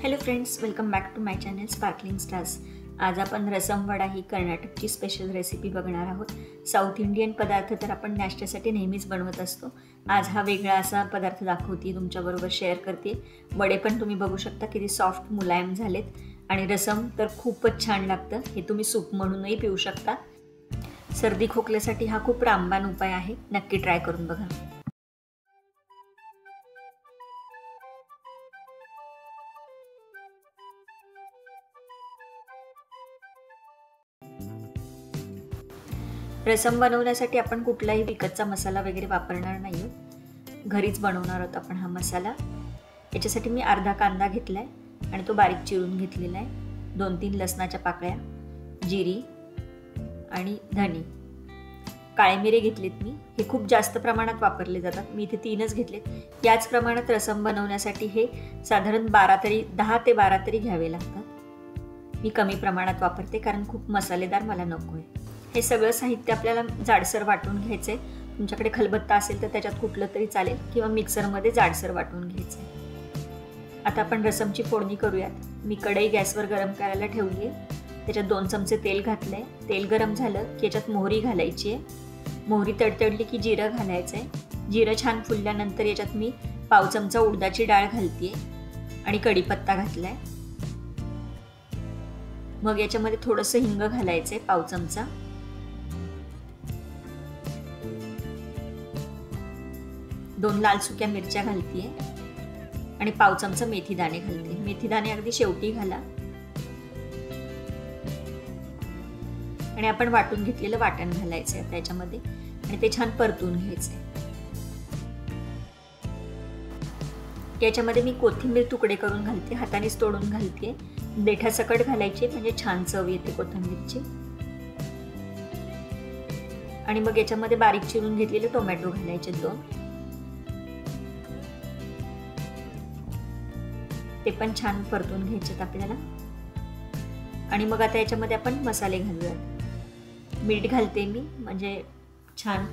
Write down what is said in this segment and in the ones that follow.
Hello friends, welcome back to my channel sparkling stars. आज आपण रसम वडा ही कर्नाटकची स्पेशल रेसिपी बघणार आहोत. साऊथ इंडियन पदार्थ तर आपण नाश्त्यासाठी नेहमीच बनवत असतो. आज हा वेगळा असा पदार्थ दाखवते, तुमच्याबरोबर शेअर करते. वडे पण तुम्ही बघू शकता किती सॉफ्ट मुलायम झालेत आणि रसम तर खूपच छान लागतं. हे तुम्ही सूप म्हणूनही पिऊ शकता. सर्दी खोकल्यासाठी हा खूप रामबाण उपाय आहे. नक्की ट्राय करून बघा. रसम बनवण्यासाठी आपण कुठलाही विकतचा मसाला वगैरे वापरणार नाही, घरीच बनवणार आहोत आपण हा मसाला. याच्यासाठी मी अर्धा कांदा घेतलाय आणि तो बारीक चिरून घेतलेला आहे. 2-3 लसणाच्या पाकळ्या, जिरी आणि धणे. काळे मिरे घेतलेत मी. हे खूप जास्त प्रमाणात वापरले जातात. मी इथे 3च घेतलेत. याच प्रमाणात रसम बनवण्यासाठी हे साधारण 10 ते 12 तरी घ्यावे लागतात. मी कमी प्रमाणात वापरते कारण खूप मसालेदार मला नको आहे. हे सगळं साहित्य आपल्याला जाडसर वाटून घ्यायचंय. तुमच्याकडे खलबत्ता असेल तर त्याच्यात कुठलं तरी चालेल किंवा मिक्सरमध्ये जाडसर वाटून घ्यायचंय. आता आपण रसमची फोडणी करूयात. मी कढई गॅसवर गरम करायला ठेवली आहे. त्याच्यात 2 चमचे तेल घातलंय. तेल गरम झालं की याच्यात मोहरी घालायची आहे. मोहरी तडतडली की जिरं घालायचंय. जिरं छान फुलल्यानंतर याच्यात मी पाव चमचा उडदाची डाळ घालतेय आणि कढीपत्ता घातलाय. मग याच्यामध्ये थोडंसं हिंग घालायचंय, पाव चमचा. 2 लाल सुक्या मिरच्या घालतेय आणि पाव चमचा मेथी दाणे घालते. मेथी दाणे अगदी शेवटी घाला. आणि आपण वाटून घेतलेलं वाटण घालायचंय त्याच्यामध्ये आणि ते छान परतून घ्यायचंय. याच्यामध्ये मी कोथिंबीर तुकडे करून घालते, हातानेच तोडून घालते. देठासकट घालायची म्हणजे छान चव येते कोथिंबीरची. आणि मग याच्यामध्ये बारीक चिरून घेतलेले टोमॅटो घालायचे 2. ते पण छान परतून घ्यायचेत आपल्याला. आणि मग आता याच्यामध्ये आपण मसाले घालूयात. मीठ घालते मी म्हणजे छान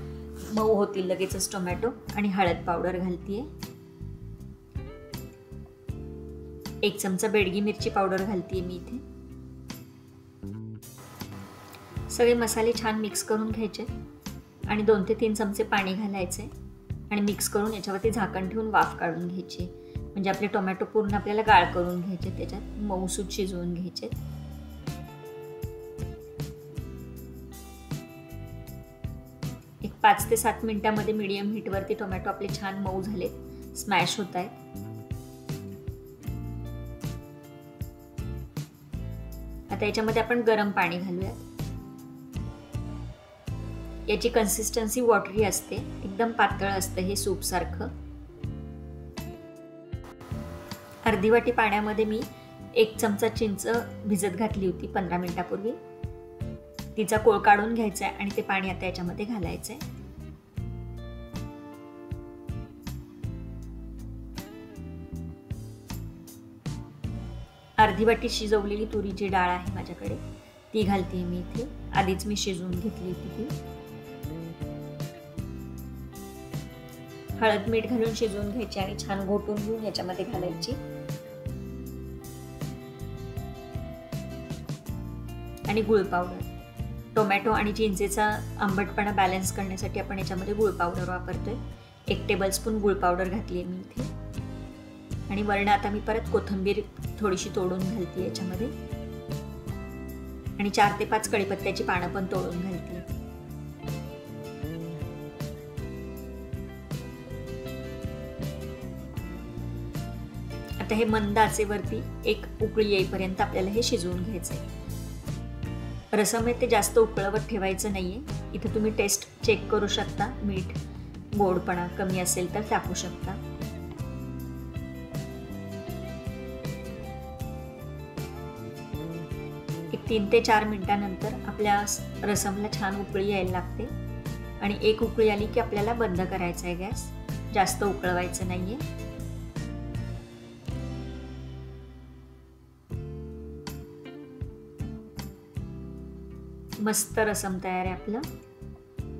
मऊ होतील लगेचच टोमॅटो. आणि हळद पावडर घालतेय. 1 चमचा बेडगी मिरची पावडर घालतेय मी इथे. सगळे मसाले छान मिक्स करून घ्यायचे आणि 2 ते 3 चमचे पाणी घालायचे आणि मिक्स करून याच्यावरती झाकण ठेवून वाफ काढून घ्यायची. म्हणजे आपले टोमॅटो पूर्ण आपल्याला गाळ करून घ्यायचे, त्याच्यात मऊसूत शिजवून घ्यायचे. एक 5 ते 7 मिनिटांमध्ये मीडियम हीटवरती टोमॅटो आपले छान मऊ झाले, स्मॅश होत आहेत. आता याच्यामध्ये आपण गरम पाणी घालूयात. याची कन्सिस्टन्सी वॉटरी असते, एकदम पातळ असतं हे सूप सारखं. अर्धी वाटी पाण्यामध्ये मी 1 चमचा चिंच भिजत घातली होती 15 मिनिटापूर्वी. तिचा कोळ काढून घ्यायचा आहे आणि ते पाणी आता याच्यामध्ये घालायचंय. अर्धी वाटी शिजवलेली तुरीची डाळ आहे माझ्याकडे, ती घालते मी इथे. आधीच मी शिजवून घेतली होती ती. हळद मीठ घालून शिजवून घ्यायची आणि छान घोटून घेऊन याच्यामध्ये घालायची. आणि गुळ पावडर. टोमॅटो आणि चिंचेचा आंबटपणा बॅलन्स करण्यासाठी आपण याच्यामध्ये गुळ पावडर वापरतोय. 1 टेबलस्पून गुळ पावडर घातली आहे मी इथे. आणि वरण आता मी परत कोथिंबीर थोडीशी तोडून घालते याच्यामध्ये. आणि 4 ते 5 कढीपत्त्याची पानं पण तोडून घालते. आता हे मंद आचेवरती एक उकळी येईपर्यंत आपल्याला हे शिजवून घ्यायचंय. रसम आहे ते जास्त उकळवत ठेवायचं नाहीये. इथे तुम्ही टेस्ट चेक करू शकता. मीठ गोडपणा कमी असेल तर टाकू शकता. एक 3 ते 4 मिनिटांनंतर आपल्या रसमला छान उकळी यायला लागते. आणि एक उकळी आली की आपल्याला बंद करायचा आहे गॅस. जास्त उकळवायचं नाहीये. मस्त रसम तयार आहे आपलं.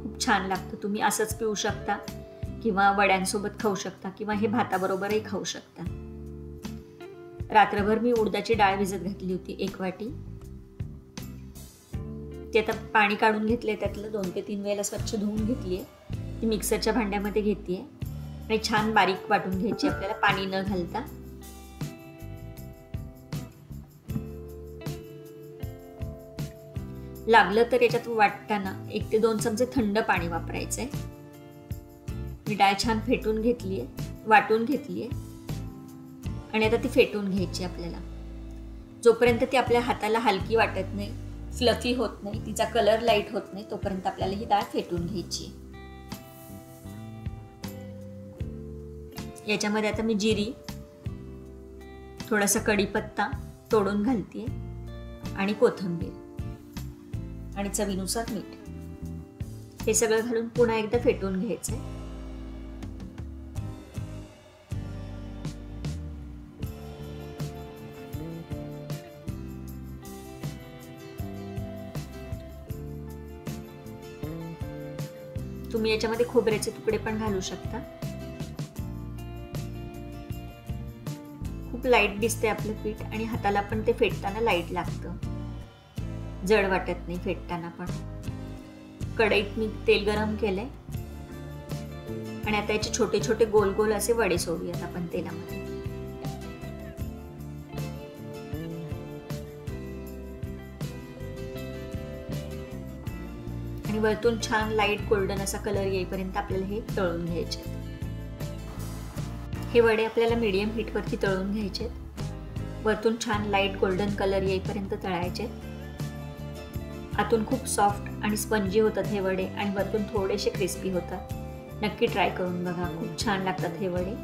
खूप छान लागतं. तुम्ही असंच पिऊ शकता किंवा वड्यांसोबत खाऊ शकता किंवा हे भाताबरोबरही खाऊ शकता. रात्रभर मी उडदाची डाळ भिजत घातली होती 1 वाटी. ते आता पाणी काढून घेतले, त्यातलं 2 ते 3 वेळेला स्वच्छ धुवून घेतली आहे. ती मिक्सरच्या भांड्यामध्ये घेते आणि छान बारीक वाटून घ्यायची आपल्याला, पाणी न घालता. लागलं तर याच्यात वाटताना 1 ते 2 चमचे थंड पाणी वापरायचंय. मी डाळ छान फेटून घेतलीये, वाटून घेतलीये आणि आता ती फेटून घ्यायची आपल्याला. जोपर्यंत ती आपल्या हाताला हलकी वाटत नाही, फ्लफी होत नाही, तिचा कलर लाईट होत नाही, तोपर्यंत आपल्याला ही डाळ फेटून घ्यायची. याच्यामध्ये आता मी जिरी, थोडासा कढीपत्ता तोडून घालतेय आणि कोथिंबीर आणि चवीनुसार मीठ. हे सगळं घालून पुन्हा एकदा फेटून घ्यायचंय. तुम्ही याच्यामध्ये खोबऱ्याचे तुकडे पण घालू शकता. खूप लाईट दिसते आपलं पीठ आणि हाताला पण ते फेटताना लाईट लागतं, जड वाटत नाही फेटताना पण. कढईत मी तेल गरम केलंय आणि आता याचे छोटे छोटे गोल गोल असे वडे सोडूयात आपण तेलामध्ये. आणि वरतून छान लाईट गोल्डन असा कलर येईपर्यंत आपल्याला हे तळून घ्यायचे. हे वडे आपल्याला मीडियम हीटवरती तळून घ्यायचे. वरतून छान लाईट गोल्डन कलर येईपर्यंत तळायचे. आतून खूप सॉफ्ट आणि स्पंजी होतात हे वडे आणि वरतून थोडेसे क्रिस्पी होतात. नक्की ट्राय करून बघा, खूप छान लागतात हे वडे.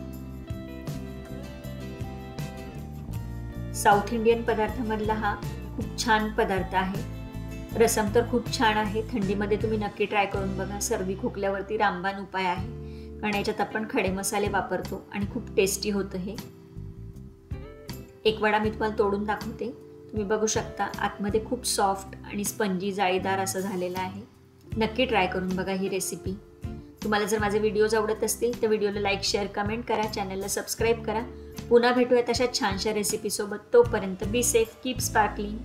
साऊथ इंडियन पदार्थामधला हा खूप छान पदार्थ आहे. रसम तर खूप छान आहे. थंडीमध्ये तुम्ही नक्की ट्राय करून बघा. सर्दी खोकल्यावरती रामबाण उपाय आहे, कारण याच्यात आपण खडे मसाले वापरतो आणि खूप टेस्टी होतं हे. एक वडा मी तुम्हाला तोडून दाखवते. तुम्ही बघू शकता आतमध्ये खूप सॉफ्ट आणि स्पंजी जाळीदार असं झालेलं आहे. नक्की ट्राय करून बघा ही रेसिपी. तुम्हाला जर माझे व्हिडिओज आवडत असतील तर व्हिडिओला लाईक, शेअर, कमेंट करा. चॅनलला सबस्क्राईब करा. पुन्हा भेटूयात अशा छानशा रेसिपीसोबत. तोपर्यंत बी सेफ, कीप स्पार्कलिंग.